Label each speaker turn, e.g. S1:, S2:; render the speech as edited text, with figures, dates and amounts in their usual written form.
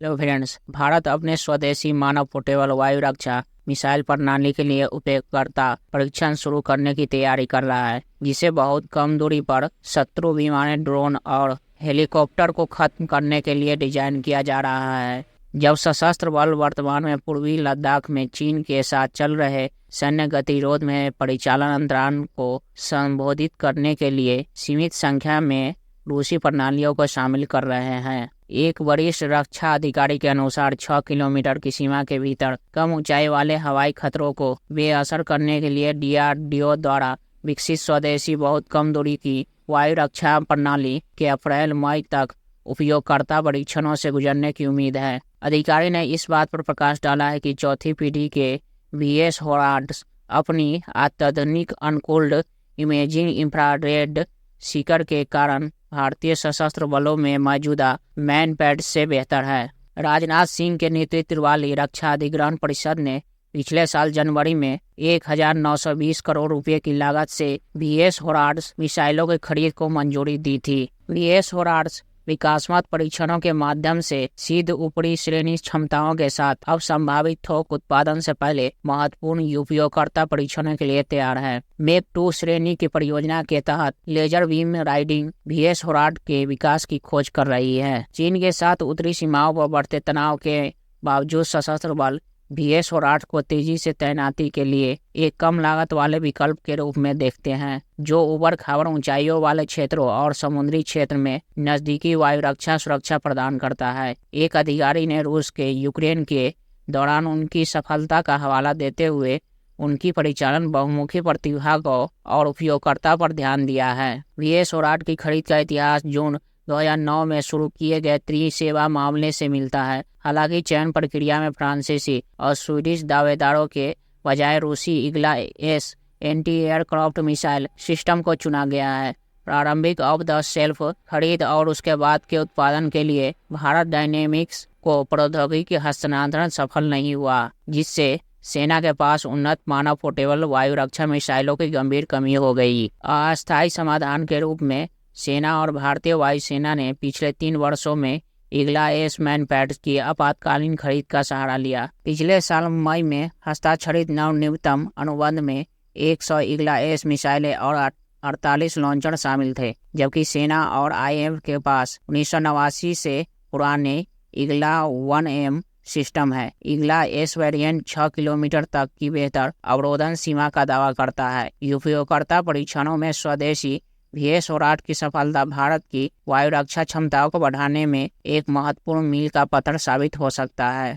S1: Hello friends, Bharat अपने स्वदेशी मानव portable वायु रक्षा मिसाइल प्रणाली के लिए उपयोगकर्ता परीक्षण शुरू करने की तैयारी कर रहा है, जिसे बहुत कम दूरी पर शत्रु विमानों, ड्रोन और हेलीकॉप्टर को खत्म करने के लिए डिजाइन किया जा रहा है। जब सशस्त्र बल वर्तमान में पूर्वी लद्दाख में चीन के साथ चल रहे सैन्य गतिरोध में परिचालन अंतराल को संबोधित करने के लिए सीमित संख्या में रूसी प्रणालियों को शामिल कर रहे हैं। एक वरिष्ठ रक्षा अधिकारी के अनुसार 6 किलोमीटर की सीमा के भीतर कम ऊंचाई वाले हवाई खतरों को बेअसर करने के लिए डीआरडीओ द्वारा विकसित स्वदेशी बहुत कम दूरी की वायु रक्षा प्रणाली के अप्रैल मई तक उपयोगकर्ता परीक्षणों से गुजरने की उम्मीद है। अधिकारी ने इस बात पर प्रकाश डाला है कि चौथी पीढ़ी के VS होराड्स अपनी अत्याधुनिक अनकूल्ड इमेजिंग इंफ्रारेड शिखर के कारण भारतीय सशस्त्र बलों में मौजूदा मैनपैड से बेहतर है। राजनाथ सिंह के नेतृत्व वाली रक्षा अधिग्रहण परिषद ने पिछले साल जनवरी में 1920 करोड़ रुपए की लागत से VS होराड्स मिसाइलों की खरीद को मंजूरी दी थी। VS होराड्स विकासमत परीक्षणों के माध्यम से सिद्ध ऊपरी श्रेणी क्षमताओं के साथ अब संभावित थोक उत्पादन से पहले महत्वपूर्ण उपयोगकर्ता परीक्षणों के लिए तैयार है। मेक 2 श्रेणी की परियोजना के तहत लेजर बीम राइडिंग VS होराड के विकास की खोज कर रही है। चीन के साथ उत्तरी सीमाओं पर बढ़ते तनाव के बावजूद सशस्त्र बल VS होराड को तेजी से तैनाती के लिए एक कम लागत वाले विकल्प के रूप में देखते हैं, जो उबड़ खाबड़ ऊंचाइयों वाले क्षेत्रों और समुद्री क्षेत्र में नजदीकी वायु रक्षा सुरक्षा प्रदान करता है। एक अधिकारी ने रूस के यूक्रेन के दौरान उनकी सफलता का हवाला देते हुए उनकी परिचालन बहुमुखी प्रतिभा को और उपयोगकर्ता पर ध्यान दिया है। VS होराड की खरीद का इतिहास जून 2009 में शुरू किए गए त्रिसेवा मामले से मिलता है। हालांकि चयन प्रक्रिया में फ्रांसीसी और स्वीडिश दावेदारों के बजाय रूसी Igla S anti aircraft missile system को चुना गया है। प्रारंभिक ऑफ द शेल्फ खरीद और उसके बाद के उत्पादन के लिए भारत डायनेमिक्स को प्रौद्योगिकी हस्तांतरण सफल नहीं हुआ, जिससे सेना के पास उन्नत मानव पोर्टेबल वायु रक्षा मिसाइलों की गंभीर कमी हो गई। अस्थायी समाधान के रूप में सेना और भारतीय वायुसेना ने पिछले 3 वर्षों में ईगला एस मैनपैड की आपातकालीन खरीद का सहारा लिया। पिछले साल मई में हस्ताक्षरित नवनतम अनुबंध में 100 ईगला एस मिसाइलें और 48 लॉन्चर शामिल थे, जबकि सेना और IAF के पास 1989 से पुराने ईगला 1M सिस्टम है। ईगला एस वेरिएंट 6 किलोमीटर तक की बेहतर अवरोधन सीमा का दावा करता है। उपयोगकर्ता परीक्षणों में स्वदेशी VS होराड की सफलता भारत की वायु रक्षा क्षमताओं को बढ़ाने में एक महत्वपूर्ण मील का पत्थर साबित हो सकता है।